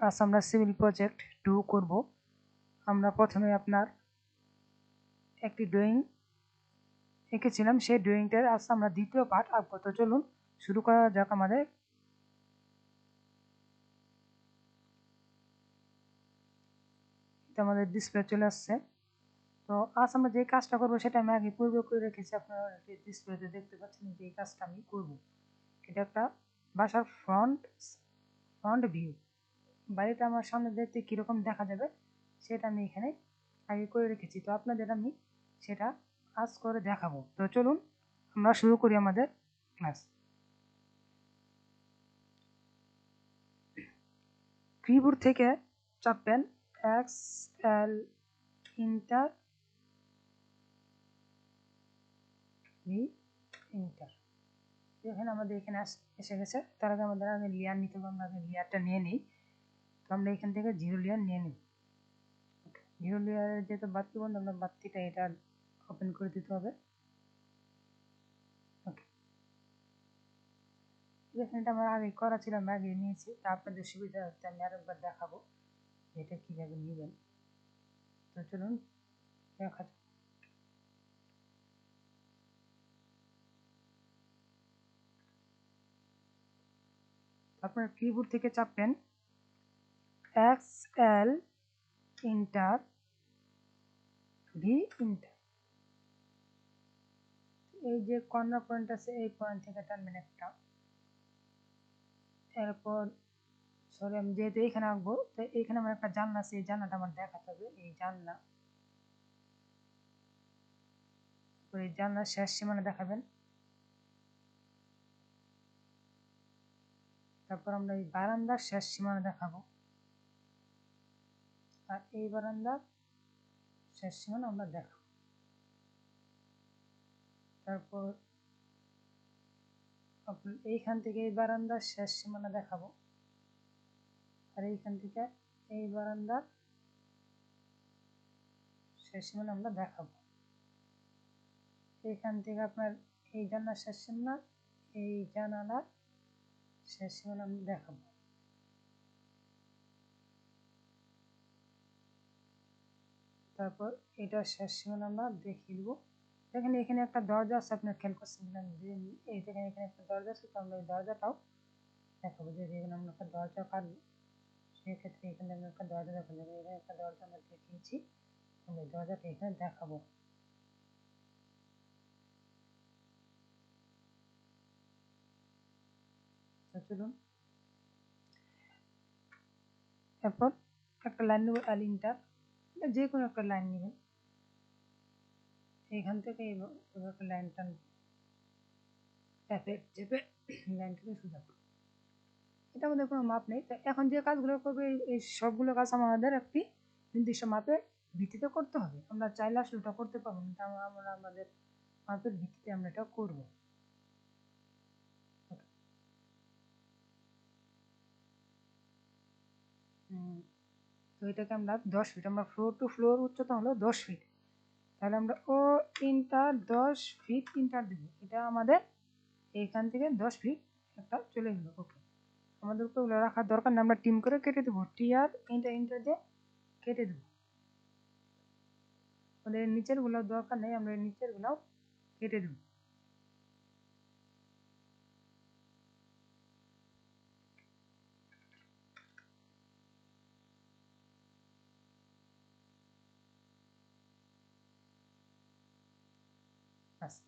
আজ আমরা civil project 2 করব। আমরা প্রথমে আপনার একটি ড্রয়িং এঁকেছিলাম, সেই ড্রয়িংটার আজ আমরা দ্বিতীয় পার্ট আঁকবো। তো চলুন শুরু করা যাক। আমাদের ডিসপ্লে চলে আসছে। তো আজ আমরা যে কাজটা করবো সেটা আমি আগে পূর্বে করে রেখেছি, আপনারা ডিসপ্লেতে দেখতে পাচ্ছেন যে এই কাজটা আমি করব। এটা একটা বাসার ফ্রন্ট ভিউ, বাড়িটা আমার সামনে দেখতে কীরকম দেখা যাবে সেটা আমি এখানে আগে করে রেখেছি। তো আপনাদের আমি সেটা আজ করে দেখাবো। তো চলুন আমরা শুরু করি আমাদের ক্লাস। কিবোর্ড থেকে চাপবেন XL ইন্টার ইন্টার। এখানে আমাদের এখানে এসে গেছে। তার আগে আমাদের আগে লেয়ার নিতে হবে, আমরা আগে লেয়ারটা নিয়ে নিই। তো আমরা এখান থেকে 0 লেয়ার নিয়ে নিই। 0 লেয়ারের যেহেতু বাতি বন্ধ, আমরা বাতিটা এটা ওপেন করে দিতে হবে। ওকে, এখানে আমার আগে করা ছিল, আমি আগে নিয়েছি। তা আপনাদের সুবিধা হচ্ছে আমি আরেকবার দেখাবো এটা কীভাবে নেবেন। তো চলুন দেখা যাক। আপনার কিবোর্ড থেকে চাপবেন XL ইন্টার ভি ইন্টার। এই যে কর্নার পয়েন্ট আছে, এই পয়েন্ট থেকে টানবেন একটা। এরপর সরি, আমি যেহেতু এখানে আঁকবো তো এখানে আমার একটা জানলা আছে, এই জানলাটা আমার দেখাতে হবে। এই জানলা, এই জানলার শেষ সীমানা দেখাবেন। তারপর আমরা এই বারান্দার শেষ সীমানা দেখাবো, আর এই বারান্দার শেষ সীমানা আমরা দেখাবো। তারপর এইখান থেকে এই বারান্দার শেষ সীমানা দেখাবো, আর এইখান থেকে এই বারান্দার শেষ সীমানা আমরা দেখাবো। এইখান থেকে আপনার এই জানলার শেষ সীমানা, এই জানালার শেষ সীমানা আমরা দেখাবো। তারপর এটা শেষ সীমানা আমরা দেখিয়ে দেবো। দেখেন এখানে একটা দরজা আছে, আপনার খেয়াল করছেন কিনা এই দেখেন এখানে একটা দরজা আছে। তো আমরা এই দরজাটাও দেখাবো, যে এখানে আমরা একটা দরজা কাটবো, সেক্ষেত্রে এখানে আমরা একটা দরজা দেখাবো। এখানে একটা দরজা আমরা দেখিয়েছি, আমরা এই দরজাটা এখানে দেখাবো। তো চলুন এরপর একটা লাইন নেব, L ইন্টার, যে কোনো একটা লাইন নেবেন। এইখান থেকে একটা লাইন টানবো, চেপে লাইনটাকে সোজা করবো। এটা আমাদের কোনো মাপ নেই। তো এখন যে কাজগুলো করবে এই সবগুলো কাজ আমাদের একটি নির্দিষ্ট মাপের ভিত্তিতে করতে হবে। আমরা চাইলে আসলে এটা করতে পারবো না, আমরা আমাদের মাপের ভিত্তিতে আমরা এটা করবো। তো এটাকে আমরা 10 ফিট, আমরা ফ্লোর টু ফ্লোর উচ্চতা হলো 10 ফিট। তাহলে আমরা ও ইন্টার 10 ফিট ইন্টার দেবো। এটা আমাদের এইখান থেকে 10 ফিট একটা চলে গেল। ওকে, আমাদের ওগুলো রাখার দরকার নেই, আমরা টিম করে কেটে দেবো। টিআর ইন্টার ইন্টার দিয়ে কেটে দেবো। আমাদের নিচের গুলো দরকার নেই, আমরা নিচের গুলাও কেটে দেবো।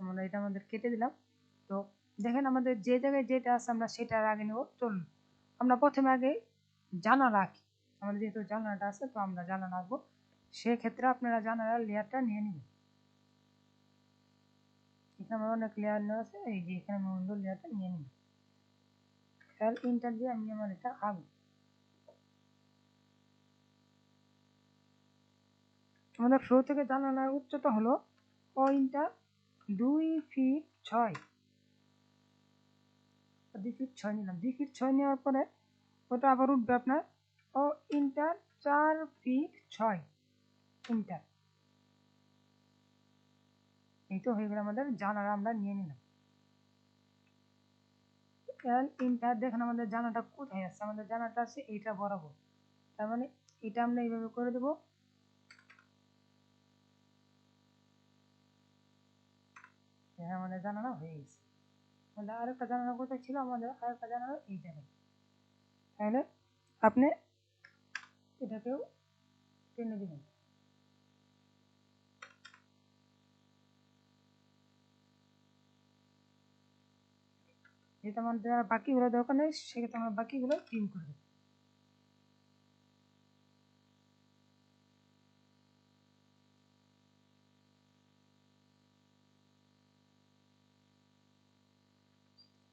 আমরা এটা আমাদের কেটে দিলাম। তো দেখেন আমাদের যে জায়গায় যেটা আছে আমরা সেটার আগে নেব। চলুন আমরা প্রথমে আগে জানালা আঁকি। আমাদের যেহেতু জানালাটা আছে তো আমরা জানালা আঁকবো, সেক্ষেত্রে আপনারা জানালার লেয়ারটা নিয়ে নেবেন। এখানে আমার অনেক লেয়ার নেওয়া আছে, এই যে এখানে আমি অন্য লেয়ারটা নিয়ে নেব। L ইন্টার দিয়ে আমি আমার এটা আঁকবো। আমাদের ফ্লোর থেকে জানালার উচ্চতা হলো ও ইন্টার 2 ফিট 6। 2 ফিট 6 নিলাম। 2 ফিট 6 নেওয়ার পরে ওটা আবার উঠবে আপনার ও ইন্টার 4 ফিট 6 ইন্টার। এই তো হয়ে গেল আমাদের জানালা, আমরা নিয়ে নিলাম। L inter. দেখেন আমাদের জানালাটা কোথায় আছে, আমাদের জানালাটা আছে এইটা বরাবর। তার মানে এটা আমরা এইভাবে করে দেবো। আমাদের জানানো হয়ে গেছে। আমাদের আরেকটা জানানো কোথায় ছিল, আমাদের আরেকটা জানানো এই জায়গায়। তাহলে আপনি এটাকেও টেনে দিবেন। যেহেতু আমাদের বাকিগুলো দরকার নেই, সেক্ষেত্রে আমরা বাকিগুলো ট্রিম করে দেবো।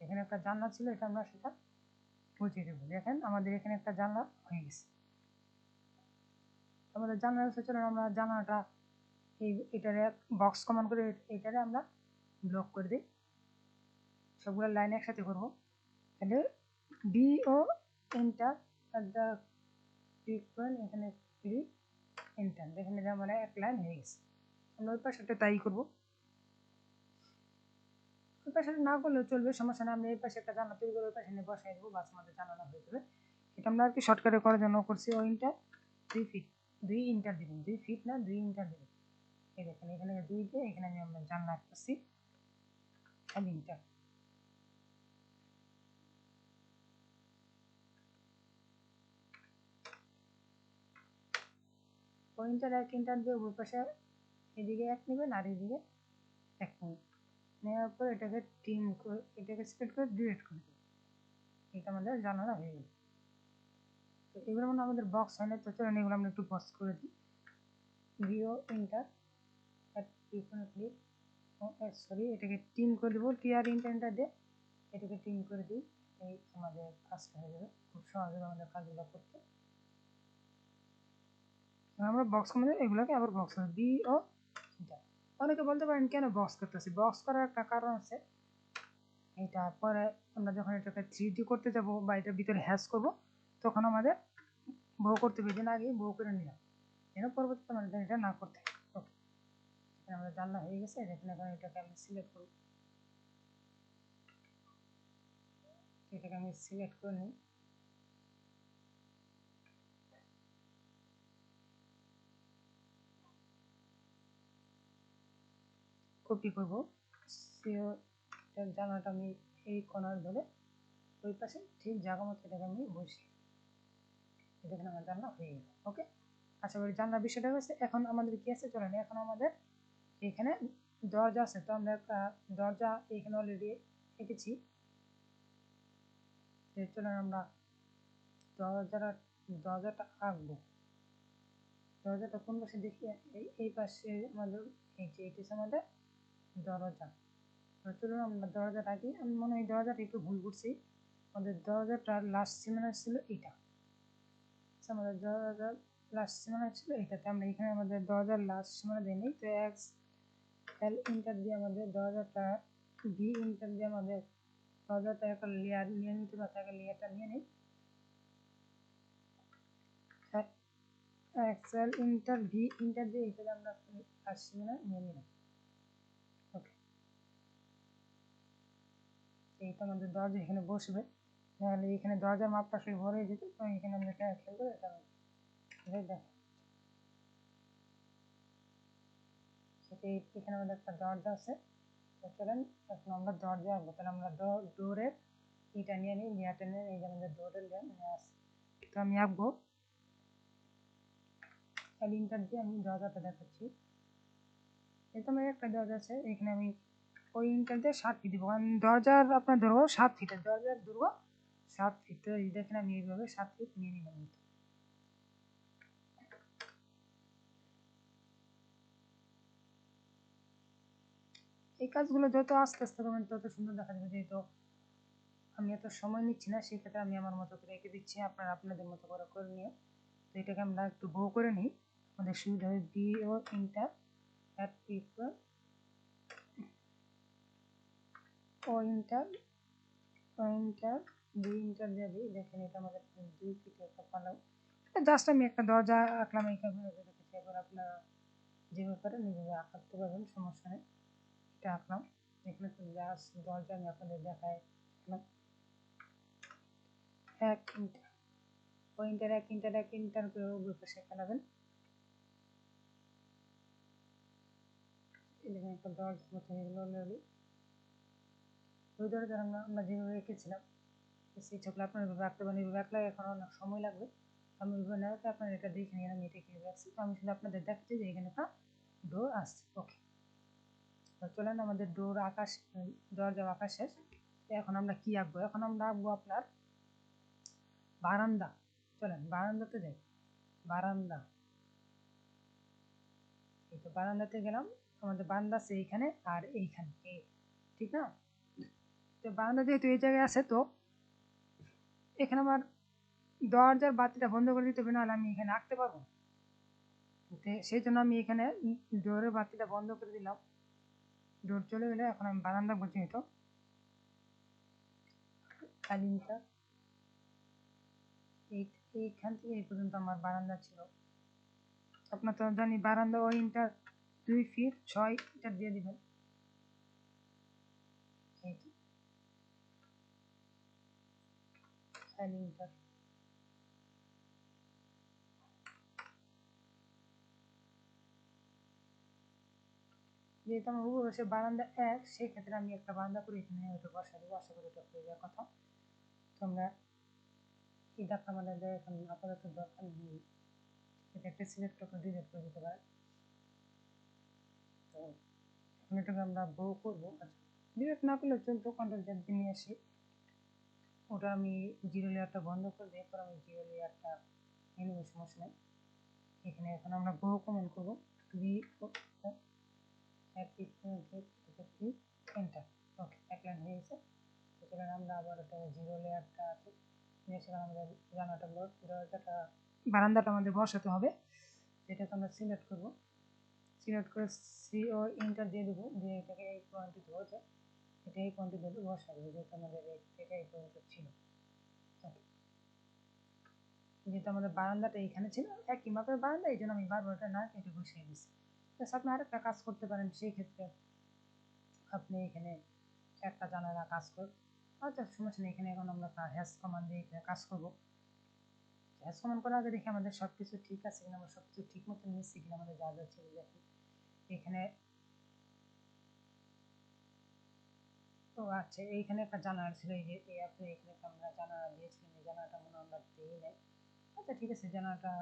এখানে একটা জানলা ছিল, এটা আমরা সেটা বুঝিয়ে দেবো। দেখেন আমাদের এখানে একটা জানলা হয়ে গেছে। আমাদের জানলা হচ্ছে, চলুন আমরা জানলাটা এটারে বক্স কমান্ড করে এটারে আমরা ব্লক করে দিই। সবগুলো লাইন একসাথে করবো। তাহলে ডি ও এন্টার ক্লিক করেন, এখানে ক্লিক এন্টার, দেখেন এটা মানে এক লাইন হয়ে গেছে। আমরা ওই পাশে তাই করবো। ওই পাশে না করলেও চলবে, সমস্যা না। আমরা এই পাশে একটা জানলা তৈরি করে ওই পাশে নিয়ে বসাই দেবো, বাস আমাদের জানানো হয়ে যাবে। এটা আমরা আর কি শর্টকাটে করার জন্য করছি। ও ইন্টার 2 ফিট, 2 ইন্টার দিবেন, 2 ফিট না 2 ইন্টার দিবেন। এই দেখেন এখানে 2 দিয়ে এখানে আমরা জানলা আঁকতেছি, খালি ইন্টার। ও ইন্টার এক ইন্টার দিয়ে ওই পাশে এদিকে এক নেবেন আর এদিকে এক নেবেন, নেওয়ার পর এটাকে টিম করে এটাকে সিলেক্ট করে ডিলিট করে দেবেন। এটা আমাদের জানানো হয়ে গেল। তো এগুলো মানে আমাদের বক্স হয় না, তো চলুন এগুলো আমরা একটু পজ করে দিই। ভিও ইন্টার ক্লিক, সরি এটাকে টিম করে দেবো, টিআর ইন্টার দিয়ে এটাকে টিম করে দিই। এই আমাদের কাজটা হয়ে যাবে, খুব সহজ হবে আমাদের কাজগুলো করতে। আমরা বক্স কমে এগুলোকে আবার বক্স করে বি ও ইন্টার। অনেকে বলতে পারেন কেন বক্স করতেছি, বক্স করার একটা কারণ আছে। এটা পরে আমরা যখন এটাকে 3D করতে যাব বা এটার ভিতরে হ্যাশ করব, তখন আমাদের বউ করতে হবে, না আগে বউ করে নিলাম, যেন পরবর্তীতে আমাদের এটা না করতে। ওকে, আমাদের জানলা হয়ে গেছে। এখানে এখন এটাকে আমি সিলেক্ট করব, এটাকে আমি সিলেক্ট করে নিই। কপি করব, জানলাটা আমি এই কর্নার ধরে ওই পাশে ঠিক জায়গা মতো এটাকে আমি বসি। দেখেন আমার জানলা হয়ে গেল। ওকে, আশা করি জানলার বিষয়টা হয়েছে। এখন আমাদের কি আছে, চলেন এখন আমাদের এখানে দরজা আছে। তো আমরা একটা দরজা এখানে অলরেডি এঁকেছি। চলেন আমরা দরজাটা আঁকবো। দরজাটা কোন পাশে দেখি, এই পাশে আমাদের এই যে এটি আমাদের দরজা। চলুন আমরা দরজাটা আঁকি। আমি মনে হয় দরজাটা একটু ভুল করছি, আমাদের দরজাটার লাস্ট সীমানা ছিল এটা। আমাদের দরজার লাস্ট সীমানা ছিল এটাতে, আমরা এখানে আমাদের দরজার লাস্ট সীমানা দিই নি। তো এক্স এল ইন্টার দিয়ে আমাদের দরজাটা, বি ইন্টার দিয়ে আমাদের দরজাটা একটা লেয়ার নিয়ে নিতে পারছে, একটা লেয়ারটা নিয়ে নিই। এক্সেল ইন্টার ভি ইন্টার দিয়ে এখানে আমরা লাস্ট সীমানা নিয়ে নিলাম। ওকে, এইটা আমাদের দরজা এখানে বসবে, নাহলে এখানে দরজার মাপটা আসলে বড় হয়ে যেত। তো এখানে আমরা খেয়াল করে এটা দেখো, এখানে আমাদের একটা দরজা আছে। চলেন এখন আমরা দরজা আঁকবো। তাহলে আমরা ডোরের এটা নিয়ে নিই, লেয়ারটা নিয়ে এই যে আমাদের ডোরের লেয়ার নিয়ে আসি। তো আমি আঁকবো, ইন্টার দিয়ে আমি দরজাটা দেখাচ্ছি। এটা আমার একটা দরজা আছে, এখানে আমি ওই ইন্টার দিয়ে 7 ফিট দিব, কারণ দরজার আপনার দৈর্ঘ্য 7 ফিটের, দরজার দৈর্ঘ্য 7 ফিট। তো এই দেখেন আমি এইভাবে 7 ফিট নিয়ে নিলাম। এই কাজগুলো যত আস্তে আস্তে করবেন তত সুন্দর দেখা যাবে। যেহেতু আমি এত সময় নিচ্ছি না, সেক্ষেত্রে আমি আমার মতো করে রেখে দিচ্ছি, আপনারা আপনাদের মতো করে নিয়ে। তো এটাকে আমরা একটু বউ করে নিই, আমাদের সুবিধা হবে। বি ও ইন্টার ও ইন্টার দুই ইন্টার দিয়ে দিই। দেখেন এটা আমাদের 2 ফিটে একটা পালাম। জাস্ট আমি একটা দরজা আঁকলাম এইখানে রেখেছি। এবার আপনারা যে ব্যাপারে নিজেরা আঁকতে পারবেন, সমস্যা নেই। এটা আঁকলাম, এখানে তো জাস্ট দরজা আমি আপনাদের দেখাই। 1 ইন্টার ও ইন্টার এক ইন্টার এক ইন্টার করে উভয় পাশে ফেলাবেন। এখানে একটা দরজা মতো হয়ে গেল অলরেডি। ওই দরজা আমরা যেভাবে রেখেছিলাম ইচ্ছা আপনার এভাবে রাখতে পারেন। এভাবে রাখলে এখন অনেক সময় লাগবে, আমি এভাবে না রাখলে আপনার এটা দেখে নিন আমি এটা কীভাবে রাখছি। তো আমি শুধু আপনাদের দেখাচ্ছি যে এখানে একটা ডোর আসছে। ওকে, তো চলেন আমাদের ডোর আকাশ দরজা আঁকা শেষ। এখন আমরা কি আঁকবো? এখন আমরা আঁকবো আপনার বারান্দা। চলেন বারান্দাতে যাই। বারান্দা, এই তো বারান্দাতে গেলাম। আমাদের বারান্দা আছে এইখানে আর এইখানে, ঠিক না? তো বারান্দা যেহেতু এই জায়গায় আছে, তো এখানে আমার দরজার বাতিটা বন্ধ করে দিতে হবে, নাহলে আমি এখানে আঁকতে পারবো। সেই জন্য আমি এখানে ডোরের বাতিটা বন্ধ করে দিলাম। ডোর চলে গেলে এখন আমি বারান্দা বলছি, তো কালিনটা এইখান থেকে এই পর্যন্ত আমার বারান্দা ছিল। আপনার তো জানি বারান্দা ও ইন্টার 2 ফিট 6 ইন্টার দিয়ে দিবেন। এই তো ইন্টার, যেহেতু আমার উপর বসে বারান্দা 1, সেই ক্ষেত্রে আমি একটা বারান্দা করে এখানে ওটা বসা দেবো। আশা করি এটা হয়ে যাওয়ার কথা। তো আমরা এই ডাকটা আমাদের এখন আপাতত দরকার নেই, এটা একটা সিলেক্ট করে ডিলিট করে দিতে পারেন। তো এখন এটাকে আমরা বউ করবো। আচ্ছা, ডিলিট না করলে চলতো, কন্ট্রোল জেড দিয়ে নিয়ে আসি। ওটা আমি জিরো লেয়ারটা বন্ধ করে দিই, এরপর আমি জিরো লেয়ারটা নিয়ে নেবো, সমস্যা নেই। এখানে এখন আমরা বউ কমেন্ট করবো, এন্টার। ওকে, এক লাইন হয়ে গেছে। সুতরাং আমরা আবার এটা জিরো লেয়ারটা আছে নিয়েছিলাম, আমাদের জানাটা দরজাটা বারান্দাটা আমাদের বসাতে হবে। এটাকে আমরা সিলেক্ট করবো, সিলেক্ট করে সিও ইন্টার দিয়ে দেবো, দিয়ে এটাকে এই পয়েন্টে ধরতে, এটা এই পয়েন্টে ধরে বসা দেবো, যেহেতু আমাদের এটা এই পর্যন্ত ছিল। যেহেতু আমাদের বারান্দাটা এখানে ছিল, একই মাপের বারান্দা, এই জন্য আমি বারবার এটা না কেটে বসিয়ে দিচ্ছি। আপনি আরেকটা কাজ করতে পারেন, সেই ক্ষেত্রে আপনি এখানে একটা জানালা কাজ করুন। আচ্ছা, সমস্যা নেই। এখানে এখন আমরা হ্যাশ কমান্ড দিয়ে এখানে কাজ করবো। হ্যাশ কমান্ড করার আগে দেখি আমাদের সব কিছু ঠিক আছে কিনা, আমরা সব কিছু ঠিক মতো নিচ্ছি কিনা, আমাদের যা যা ছিল। দেখি এখানে, তো আচ্ছা, এইখানে একটা জানালা ছিল, এই যে আপনি এখানে আমরা জানালা দিয়েছিলেন, এই জানালাটা মনে আমরা দিই নাই। আচ্ছা ঠিক আছে, জানালাটা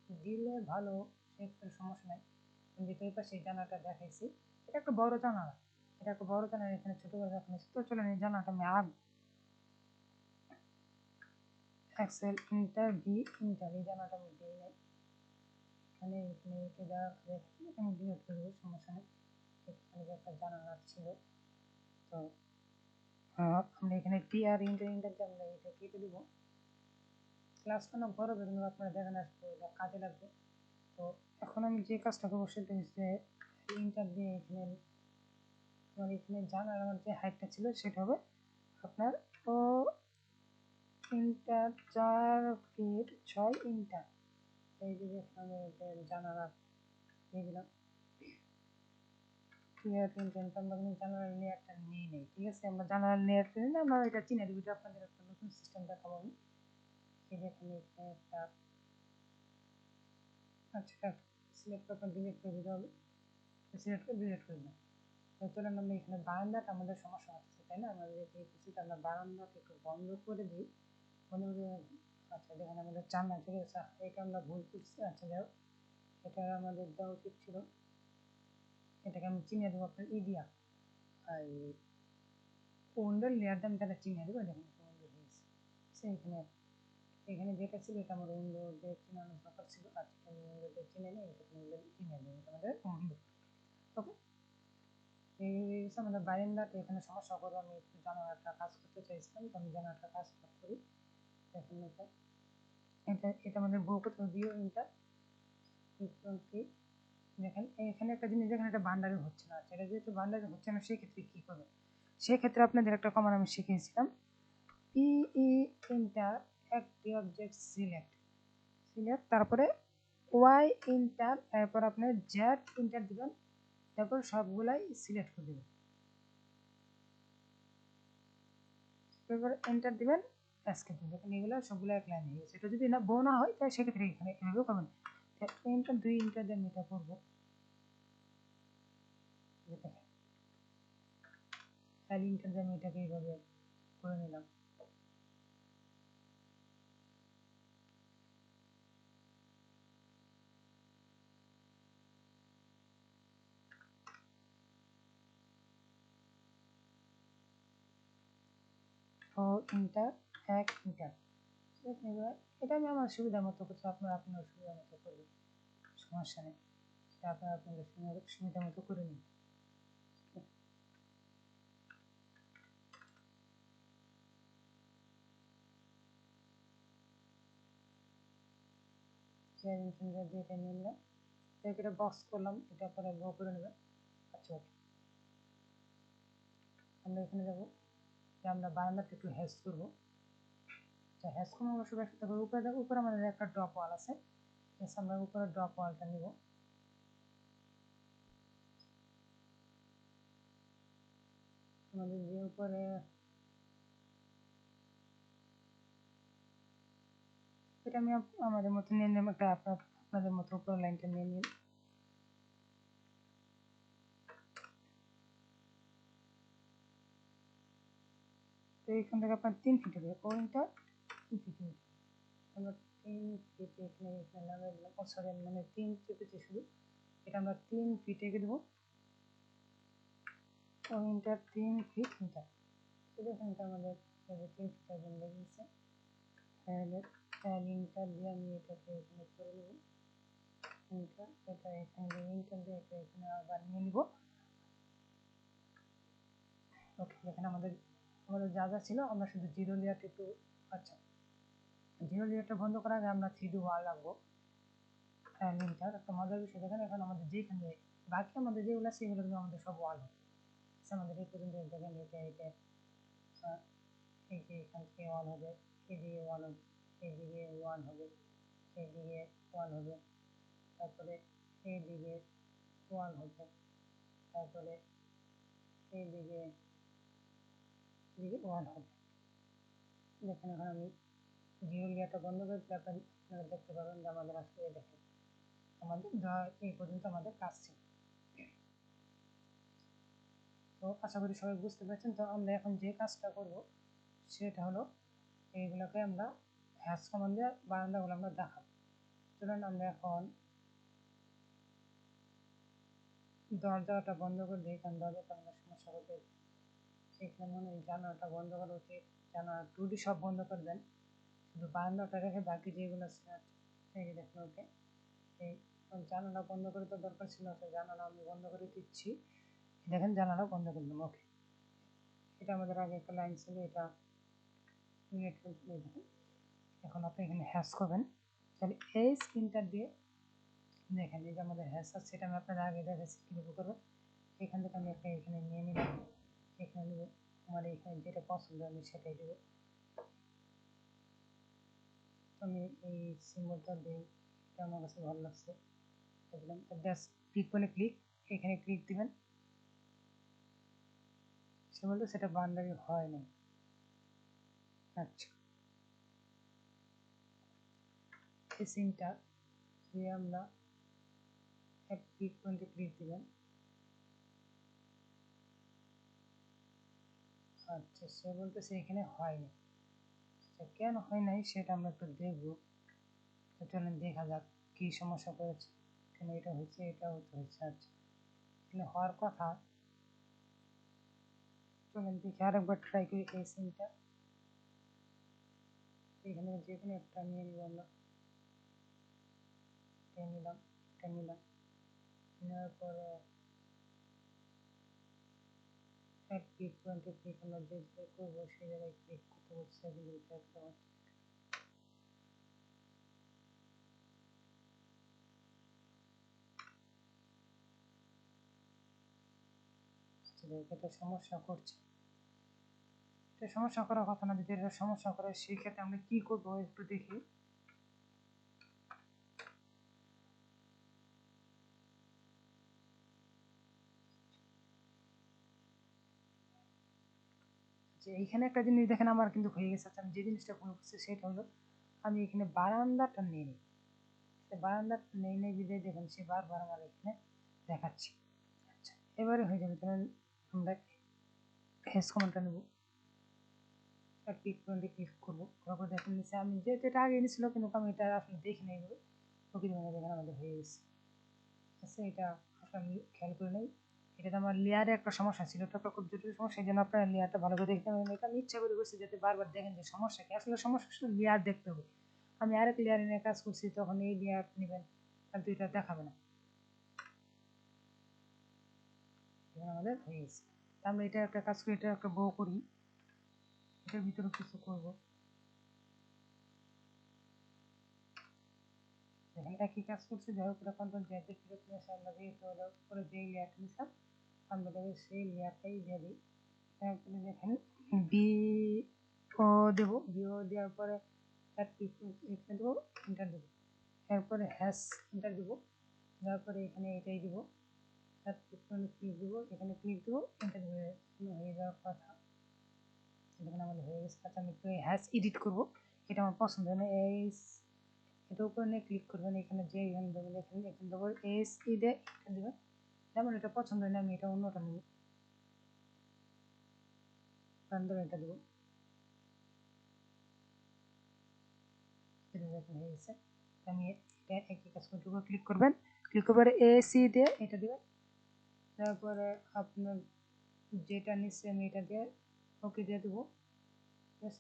দিলে ভালো, সেক্ষেত্রে সমস্যা নাই। যেহেতু এই পাশে এই জানালাটা দেখাইছি, এটা একটা বড় জানালা, এটা একটা বড় জানালা, এখানে ছোট করে দেখাচ্ছি। তো চলেন এই জানালাটা আমি আঁকবো। এক্সেল ইন্টার বি ইন্টার, এই জানালাটা আমি দিই নাই। এখানে এখানে একে যা দেখছি আমি ডিলিট করে দেবো, সমস্যা নেই। এখানে যে একটা জানালা ছিল, তো আমরা এখানে টি আর ইন্টার ইন্টার দিয়ে আমরা এটা কেটে দেবো। ক্লাসটা না বড় বেরোনো, আপনারা দেখেন আসবে, এটা কাজে লাগবে। তো এখন আমি যে কাজটা করবো সেটা হচ্ছে ইন্টার দিয়ে এখানে আমার এখানে জানার আমার যে হাইটটা ছিল সেটা হবে আপনার ও ইন্টার 4 ফিট 6 ইন্টার। এই যে আমি জানালা দিয়ে দিলাম। জানালার লেয়ারটা নিয়ে নেই, ঠিক আছে? আমরা জানালার লেয়ারটা নিলে আমরা এটা চিনে দিব। এটা আপনাদের একটা নতুন সিস্টেম দেখাবো আমি। এই দেখেন এখানে একটা, আচ্ছা সিলেক্ট করে ডিলিট করে দিতে হবে, সিলেক্ট করে ডিলিট করে দিলাম। তো চলেন আমরা এখানে বারান্দাটা আমাদের সমস্যা হচ্ছে, তাই না? আমাদের এই কিছুটা আমরা বারান্দাটা একটু বন্ধ করে দিই, বন্ধ করে। আচ্ছা দেখেন আমাদের জানলা, ঠিক আছে, এটা আমরা ভুল করছি। আচ্ছা যাই হোক, এটা আমাদের দেওয়া উচিত ছিল। এটাকে আমি চিনে দেবো আপনার ইডিয়া, আর উইন্ডোর লেয়ারটা আমি তাহলে চিনে দেবো। দেখুন উইন্ডো হয়েছে, সেইখানে এখানে যেটা ছিল এটা আমার উইন্ডো দিয়ে চিনানো দরকার ছিল। আচ্ছা আমি উইন্ডো দিয়ে চিনে নিই, এটা উইন্ডো চিনে নেই, এটা আমাদের উইন্ডো। ওকে, এই আমাদের বারান্দাটা এখানে সমস্যা করে। আমি একটু জানালাটা কাজ করতে চাইছিলাম, তো আমি জানালাটা কাজ করি। দেখুন এটা এটা এটা আমাদের বউ কোথাও দিও ইন্টার। দেখেন এখানে একটা জিনিস, দেখেন এটা বান্ডারে হচ্ছে না। এটা যেহেতু বান্ডারে হচ্ছে না, সেক্ষেত্রে কী করবে? সেক্ষেত্রে আপনাদের একটা কমান্ড আমি শিখিয়েছিলাম, পিই ইন্টার একটি অবজেক্ট সিলেক্ট, তারপরে ওয়াই ইন্টার, তারপর আপনার জেড ইন্টার দিবেন, তারপর সবগুলাই সিলেক্ট করে দেবেন, তারপর এন্টার দিবেন। এসকেপ দিন। দেখেন এগুলো সবগুলো এক লাইন হয়ে গেছে। এটা যদি না বউ না হয় তাহলে সেক্ষেত্রে এখানে এভাবেও করবেন। এন্টার 2 এন্টার দিয়ে আমি এটা করবো। দেখেন তাহলে এন্টার দিয়ে আমি এটাকে এইভাবে করে নিলাম। তো এন্টার এক এন্টার। এটা আমি আমার সুবিধা মতো করছি, আপনার সুবিধা মতো করবেন, সমস্যা নেই। এটা আপনাদের সুবিধা মতো করে নিন। এটা নিয়ে নিলাম, এটা বক্স করলাম, এটা পরে বো করে নেবেন। আচ্ছা ওকে, আমরা এখানে যাবো যে আমরা বারান্দাটা একটু হ্যাশ করবো। হ্যাশ কোনো অবশ্য একসাথে করবো। উপরে দেখো, উপরে আমাদের একটা ড্রপ ওয়াল আছে, আমরা উপরে ড্রপ ওয়ালটা নিব। আমাদের যে উপরে এটা আমি আমাদের মতো নিয়ে নিলাম, একটা আপনাদের মতো উপরে লাইনটা নিয়ে নিন। তো এখান থেকে আপনার 3 ফিট হবে, পয়েন্টটা 3 ফিট হবে। আমরা 3 ফিট এখানে নামিয়ে দিলাম। সরি, মানে 3 চেপেছি শুধু, এটা আমরা 3 ফিট এঁকে দেবো। পয়েন্টটা 3 ফিট মিটার। দেখুন এটা আমাদের 3 ফিটের জন্য লেগেছে। ইন্টার দিয়ে আমি এটাকে এখানে করে নেব। এটা এখানে ইন্টার দিয়ে এটা এখানে আবার নিয়ে নিব। ওকে, এখানে আমাদের যা যা ছিল, আমরা শুধু জিরো লেয়ারটা একটু, আচ্ছা জিরো লেয়ারটা বন্ধ করার আগে আমরা 3D ওয়াল রাখবো। লিঙ্কটার একটা মজার বিষয় দেখেন, এখন আমাদের যেখানে বাকি আমাদের যেগুলো আছে সেগুলো কিন্তু আমাদের সব ওয়াল হবে। আমাদের এই পর্যন্ত দেখেন এটা এই যে এখান থেকে ওয়াল হবে, এদিকে ওয়াল হবে, এইদিকে ওয়াল হবে, এইদিকে ওয়াল হবে, তারপরে এইদিকে ওয়াল হবে, তারপরে এইদিকে ওয়াল হবে। দেখেন এখন আমি জিরো লেয়ারটা বন্ধ করে দিলে আপনারা দেখতে পাবেন যে আমাদের আসলে দেখেন আমাদের এই পর্যন্ত আমাদের কাজ ছিল। তো আশা করি সবাই বুঝতে পারছেন। তো আমরা এখন যে কাজটা করব সেটা হলো এইগুলোকে আমরা হ্যাশ কমান্ড দিয়ে বারান্দাগুলো আমরা দেখাবো। চলুন আমরা এখন দরজাটা বন্ধ করে দিই, কারণ দরজাটা আমরা সমস্যা করতে এখানে মনে হয় জানালাটা বন্ধ করা উচিত। জানালা 2D সব বন্ধ করবেন, শুধু বারান্দাটা রেখে বাকি যেগুলো এই দেখুন। ওকে, এই জানালা বন্ধ করে তো দরকার ছিল, জানালা আমি বন্ধ করে দিচ্ছি। দেখেন জানালা বন্ধ করলাম। ওকে, এটা আমাদের আগে একটা লাইন ছিল, এটা দেখেন। এখন আপনি এখানে হ্যাশ করবেন, তাহলে এই স্ক্রিনটা দিয়ে দেখেন এই যে আমাদের হ্যাশ আছে, সেটা আমি আপনাদের আগে দেখাচ্ছি কীভাবে করবো। এখান থেকে আমি একটা এখানে নিয়ে নিলাম, এখানে নেব, আমার এখানে যেটা পছন্দ আমি সেটাই দেবো। আমি এই সিম্বলটা দিই, এটা আমার কাছে ভালো লাগছে, দেখলাম। জাস্ট ক্লিক করে এখানে ক্লিক দিবেন। সিম্বলটা সেটা বাউন্ডারি হয় না। আচ্ছা, এই সিনটা দিয়ে আমরা এক ক্লিক দিবেন। আচ্ছা, সে বলতেছে এখানে হয়নি। আচ্ছা, কেন হয় নাই সেটা আমরা একটু দেখবো। তো চলেন দেখা যাক কি সমস্যা করেছে। এখানে এটা হচ্ছে, এটাও তো হচ্ছে। আচ্ছা, এখানে হওয়ার কথা। চলেন দেখি আরেকবার ট্রাই করি এই সিনটা। এখানে যে কোনো একটা নিয়ে নিব আমরা, এটা নিলাম, এটা নিলাম, নেওয়ার পরে এক ক্লিক আমরা যে জায়গায় করবো সেই জায়গায় ক্লিক করতে হচ্ছে। এটা সমস্যা করছে, এটা সমস্যা করার কথা না। যদি এটা সমস্যা করে সেই ক্ষেত্রে আমরা কি করবো একটু দেখি। যে এইখানে একটা জিনিস দেখেন আমার কিন্তু হয়ে গেছে। আচ্ছা, আমি যে জিনিসটা করছি সেটা হলো আমি এখানে বারান্দাটা নিয়ে নিই। বারান্দাটা নিয়ে বিদায় দেখেন সে বারবার আমার এখানে দেখাচ্ছে। আচ্ছা, এবারে হয়ে যাবে। তাহলে আমরা হেস কমান্ডটা নেব, ক্লিক করবো, করার পর দেখেন নিচে আমি যেহেতু এটা আগে এনেছিল কিন্তু আমি এটা আসলে দেখি নাই এভাবে প্রকৃতি দেখেন আমাদের হয়ে গেছে। আচ্ছা, এটা আসলে খেয়াল করে নেই, এটাতে আমার লেয়ারে একটা সমস্যা ছিল, এটা খুব জটিল সমস্যা, এই জন্য আপনার লেয়ারটা ভালো করে দেখতে হবে। এটা আমি ইচ্ছা করে করছি যাতে বারবার দেখেন যে সমস্যা কি। আসলে সমস্যা শুধু লেয়ার দেখতে হবে। আমি আরেক লেয়ারে নিয়ে কাজ করছি, তখন এই লেয়ার নেবেন কিন্তু এটা দেখাবে না। আমাদের হয়ে গেছে। আমরা এটা একটা কাজ করি, এটা একটা বউ করি, এটার ভিতরে কিছু করব। দেখেন একই কাজ করছি, যাই হোক এটা কন্ট্রোল জেড দিয়ে ফেরত নিয়ে আসে। আমরা যেহেতু করে যেই লেয়ারটা নিলাম আমরা দেখি সেই লেয়ারটাই দিয়ে দিই। তারপরে দেখেন বিও দেবো, বিও দেওয়ার পরে এখানে দেবো, এন্টার দেবো, এরপরে হ্যাশ এন্টার দেবো, তারপরে এখানে এটাই দেবো, ক্লিক দেবো, এখানে ক্লিক দেবো, এন্টার দেবো, হয়ে যাওয়ার কথা। এখানে আমাদের হয়ে গেছে। আচ্ছা, আমি একটু হ্যাশ এডিট করবো, এটা আমার পছন্দ হয় না। এটা উপরে নিয়ে ক্লিক করবেন, এখানে যে এখানে দেবেন, এখানে দেবো এস ই দিয়ে এটা দেবেন। যেমন এটা পছন্দ হয় না, আমি এটা অন্যটা নেব, এটা দেবো, হয়ে গেছে। আমি এটা একই কাজ করতে ক্লিক করবেন, ক্লিক করে এসি দিয়ে এটা দেবেন, তারপরে আপনার যেটা নিচ্ছে আমি এটা দিয়ে ওকে দিয়ে দেবো,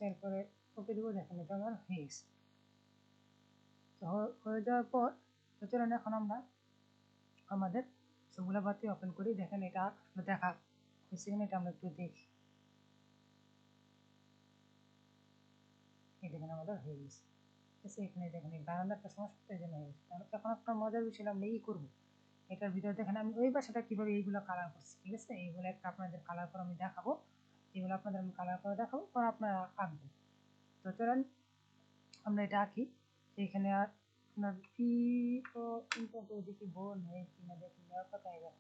এরপরে ওকে দেবো। দেখেন এটা আমার হয়ে গেছে। তো হয়ে যাওয়ার পর তো চলুন এখন আমরা আমাদের সবগুলো বাতি ওপেন করি। দেখেন এটা দেখা হয়েছে কিনা এটা আমরা একটু দেখি। এই দেখেন আমাদের হয়ে গেছে। ঠিক আছে, এখানে দেখেন এই বারান্দাটা সমস্যা এই জন্য হয়ে গেছে। এখন একটা মজার বিষয় আমরা এই করবো, এটার ভিতরে দেখেন আমি ওই বাসাটা কিভাবে এইগুলো কালার করছি। ঠিক আছে, এইগুলো একটা আপনাদের কালার করে আমি দেখাবো, এগুলো আপনাদের আমি কালার করে দেখাবো, পর আপনারা আঁকবেন। তো চলেন আমরা এটা আঁকি। এখানে আর আপনার কি দেখি বোন নেই কিনা, দেখি নেওয়ার কথা। এবার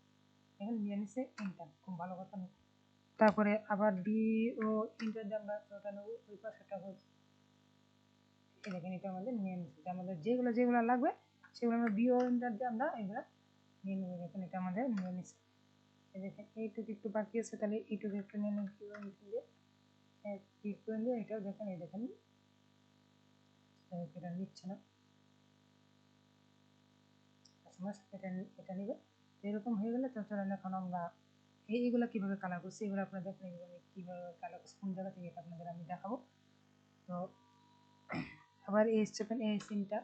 এখানে নিয়ে নিচ্ছে ইন্টার, খুব ভালো কথা নেই। তারপরে আবার ডি ও ইন্টার দিয়ে আমরা ওটা নেবো, ওই পাশেটা হচ্ছে দেখেন এটা আমাদের নিয়ে নিচ্ছে। আমাদের যেগুলো যেগুলো লাগবে সেগুলো আমরা বি ও ইন্টার দিয়ে আমরা এগুলো নিয়ে নেবো। দেখেন এটা আমাদের নিয়ে নিচ্ছে। দেখেন এইটুকু একটু বাকি আছে, তাহলে এইটুকু একটু নিয়ে নেব, দিয়ে ক্লিক করে দিয়ে এটাও দেখেন, এই দেখেন এটা নিচ্ছে না, এটা এটা নিবে। এরকম হয়ে গেলে তো চলেন এখন আমরা এইগুলো কিভাবে কালার করছি এগুলো আপনারা দেখেন, এগুলো কিভাবে কালার করছি কোন জায়গা থেকে এটা আপনাদের আমি দেখাবো। তো আবার এই স্টেপেন এই সিনটা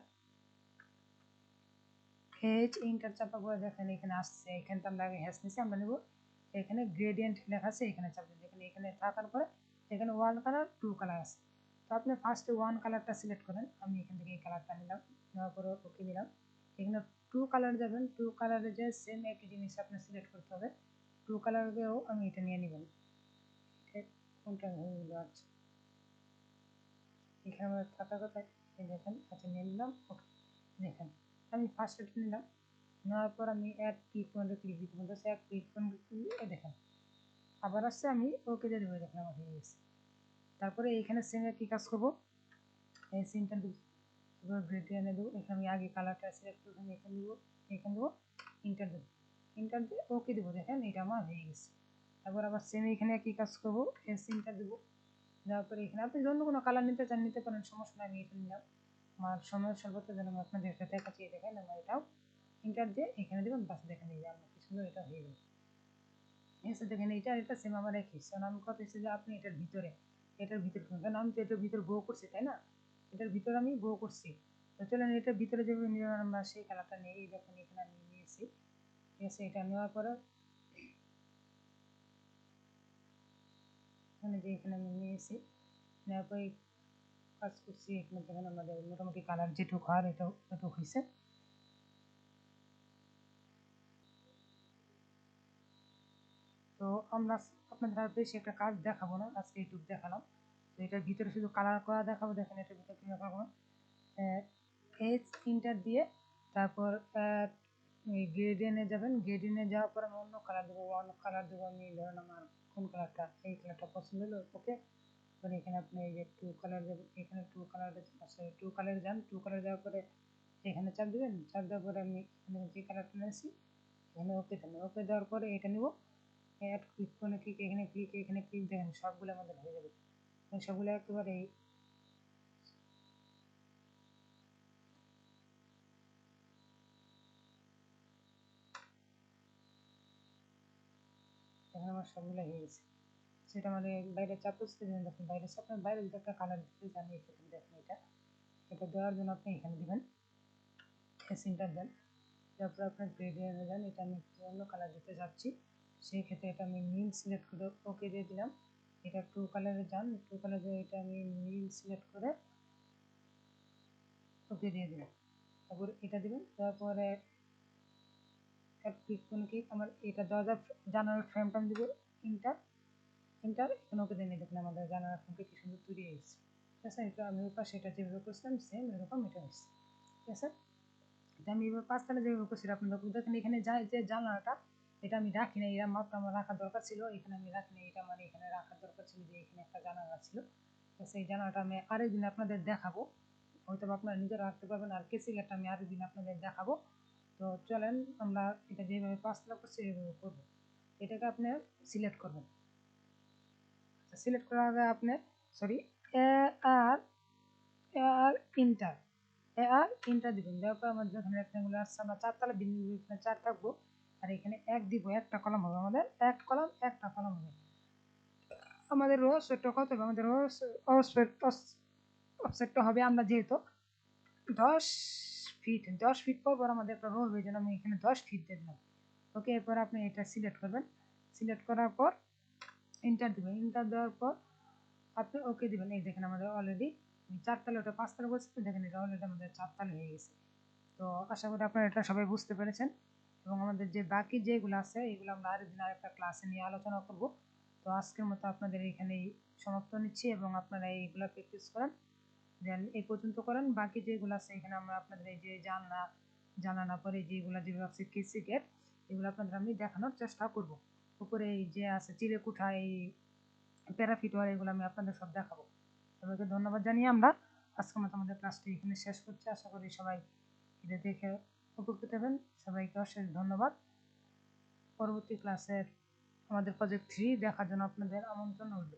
হেজ ইন্টার চাপা করে দেখেন এখানে আসছে, এখানে তো আমরা আগে হ্যাশ নিছি, আমরা নেব এখানে গ্রেডিয়েন্ট লেখা আছে, এখানে চাপবেন। দেখেন এখানে থাকার পরে এখানে ওয়ান কালার টু কালার আছে। তো আপনি ফার্স্টে ওয়ান কালারটা সিলেক্ট করেন, আমি এখান থেকে এই কালারটা নিলাম, নেওয়ার পরে ওকে দিলাম। এখানে টু কালার যাবেন, টু কালারে যে সেম একই জিনিস আপনি সিলেক্ট করতে হবে, টু কালারেও আমি এটা নিয়ে নিবেন। কোনটা হয়ে গেল? আচ্ছা, এখানে আমরা থাকার কথা দেখেন। আচ্ছা, নিয়ে নিলাম, ওকে। দেখেন আমি ফার্স্ট এটা নিলাম, নেওয়ার পর আমি অ্যাড ক্লিক করে ক্লিক দিতে বলতেছে, এক ক্লিক করে দেখেন আবার আসছে, আমি ওকে দিয়ে দেবো। দেখেন আমার হয়ে গেছে। তারপরে এইখানে সেমে কি কাজ করবো, এই সিনটা গ্রেডিয়েন্টে দেবো। এখানে আমি আগে কালারটা সিলেক্ট করে এখানে দেবো, এখানে দেবো, ইন্টার দেবো, ইন্টার দিয়ে ওকে দেবো। দেখেন এটা আমার হয়ে গেছে। তারপর আবার সেম এখানে কি কাজ করবো, এই সিনটা দেবো, দেওয়ার পরে এখানে আপনি অন্য কোনো কালার নিতে চান নিতে পারেন, সমস্যা নেই। আমি এটা নিলাম, আমার সময় সর্বত্র যেন আমি আপনাদের সাথে দেখাচ্ছি। দেখেন আমার এটাও ইন্টার দিয়ে এখানে দেবেন, বাস দেখেন এই যে আমার কি সুন্দর এটা হয়ে গেল। ঠিক আছে, দেখেন এটা সেম আমার একই। আমি কথা হচ্ছে যে আপনি এটার ভিতরে কারণ আমি তো এটার ভিতরে গ্রো করছি, তাই না? এটার ভিতরে আমি গ্রো করছি। তো চলেন এটার ভিতরে যেভাবে নিয়ে আমরা সেই কালারটা নিয়ে এই দেখেন এখানে আমি নিয়েছি। ঠিক আছে, এটা নেওয়ার পরে এখানে যে এখানে আমি নিয়েছি, নেওয়ার পরে কাজ করছি। এখানে দেখেন আমাদের মোটামুটি কালার যেটুকু আর এটাও হয়েছে। তো আমরা আপনাদের আর বেশি একটা কাজ দেখাবো না, আজকে এইটুকু দেখালাম। তো এটার ভিতরে শুধু কালার করা দেখাবো। দেখেন এটার ভিতরে কী দেখাবো, এজ ইন্টার দিয়ে তারপর এই গ্রেডিয়েন্টে যাবেন, গ্রেডিয়েন্টে যাওয়ার পর আমি অন্য কালার দেবো, অন্য কালার দেবো আমি ধরেন আমার কোন কালারটা, এই কালারটা পছন্দ হলো, ওকে। পরে এখানে আপনি এই যে টু কালার দেবেন, এখানে টু কালার টু কালার যান, টু কালার যাওয়ার পরে এখানে চাপ দিবেন, চাপ দেওয়ার পরে আমি এখানে যে কালারটা নিয়েছি এখানে ওকে দেন, ওকে দেওয়ার পরে এটা নিব, অ্যাড ক্লিক করে ক্লিক, এখানে ক্লিক দেখেন সবগুলো আমাদের হয়ে যাবে, সবগুলো একেবারে এখানে আমার সবগুলো হয়ে গেছে। সেটা মানে বাইরে চাপ দিতে দেন, দেখুন বাইরে চাপ, আপনার বাইরে যদি একটা কালার দিতে জানি এক্ষেত্রে দেখুন এটা দেওয়ার জন্য আপনি এখানে দিবেন সিনটা দেন, তারপর আপনার গ্রেডিয়েন্টে যান, এটা আমি অন্য কালার দিতে যাচ্ছি, সেই ক্ষেত্রে এটা আমি নীল সিলেক্ট করে ওকে দিয়ে দিলাম। এটা টু কালারে যান, টু কালারে এটা আমি নীল সিলেক্ট করে ওকে দিয়ে দিলাম। তারপর এটা দিবেন, তারপরে ক্লিক করুন, ক্লিক আমার এটা দরজার জানালার ফ্রেমটা আমি দেবো ইন্টার, ইন্টার এখানে ওকে দিয়ে দেখুন আমাদের জানালার ফ্রেমটা কি সুন্দর তৈরি হয়েছে। ঠিক আছে, এটা আমি পাশে এটা যেভাবে করছিলাম সেম এরকম এটা হয়েছে। ঠিক আছে, এটা আমি এবার পাঁচতলা যেভাবে করছি আপনাদের দেখেন, এখানে যায় যে জানলাটা এটা আমি রাখি না, এরা মাপটা আমার রাখার দরকার ছিল, এখানে আমি রাখি না, এটা আমার এখানে রাখার দরকার ছিল যে এখানে একটা জানালা ছিল। সেই জানালাটা আমি আরেকদিন আপনাদের দেখাবো, হয়তো আপনারা নিজেরা রাখতে পারবেন, আর কেসি গেটটা আমি আরেকদিন আপনাদের দেখাবো। তো চলেন আমরা এটা যেভাবে পাঁচতলা করছি এইভাবে করবো। এটাকে আপনি সিলেক্ট করবেন, সিলেক্ট করার আগে আপনি সরি এ আর এ আর ইন্টার, এ আর ইন্টার দিবেন, দেওয়ার পর আমাদের যেখানে রেক্ট্যাঙ্গুলার আসছে আমরা চারতলা বিল্ডিং এখানে চার থাকবো, আর এখানে এক দিব, একটা কলাম হবে আমাদের, এক কলাম একটা কলাম হবে আমাদের রো সেটটা কত হবে, আমাদের রো অফসেটটা হবে আমরা যেহেতু 10 ফিট, 10 ফিট পর আমাদের একটা রো হবে, এই জন্য আমি এখানে 10 ফিট দিয়ে দিলাম। ওকে, এরপর আপনি এটা সিলেক্ট করবেন, সিলেক্ট করার পর ইন্টার দিবেন, ইন্টার দেওয়ার পর আপনি ওকে দিবেন। এই দেখেন আমাদের অলরেডি চারতলা, ওটা পাঁচতলা বলছি, দেখেন এটা অলরেডি আমাদের চারতলা হয়ে গেছে। তো আশা করি আপনারা এটা সবাই বুঝতে পেরেছেন, এবং আমাদের যে বাকি যেগুলো আছে এগুলো আমরা আরেকদিন আরেকটা ক্লাসে নিয়ে আলোচনা করব। তো আজকের মতো আপনাদের এখানেই সমাপ্ত নিচ্ছি, এবং আপনারা এইগুলো প্র্যাকটিস করেন, দেন এই পর্যন্ত করেন, বাকি যেগুলো আছে এখানে আমরা আপনাদের এই যে জানানা পরে যেগুলো যেগুলো আছে কেসি গেট এগুলো আপনাদের আমি দেখানোর চেষ্টা করব। উপরে এই যে আছে চিলেকুঠা, এই প্যারাফিটোয়ার, এগুলো আমি আপনাদের সব দেখাবো। সবাইকে ধন্যবাদ জানিয়ে আমরা আজকের মতো আমাদের ক্লাসটি এখানে শেষ করছি। আশা করি সবাই এটা দেখে উপকৃত হবেন। সবাইকে অশেষ ধন্যবাদ। পরবর্তী ক্লাসের আমাদের প্রজেক্ট 3 দেখার জন্য আপনাদের আমন্ত্রণ রইল।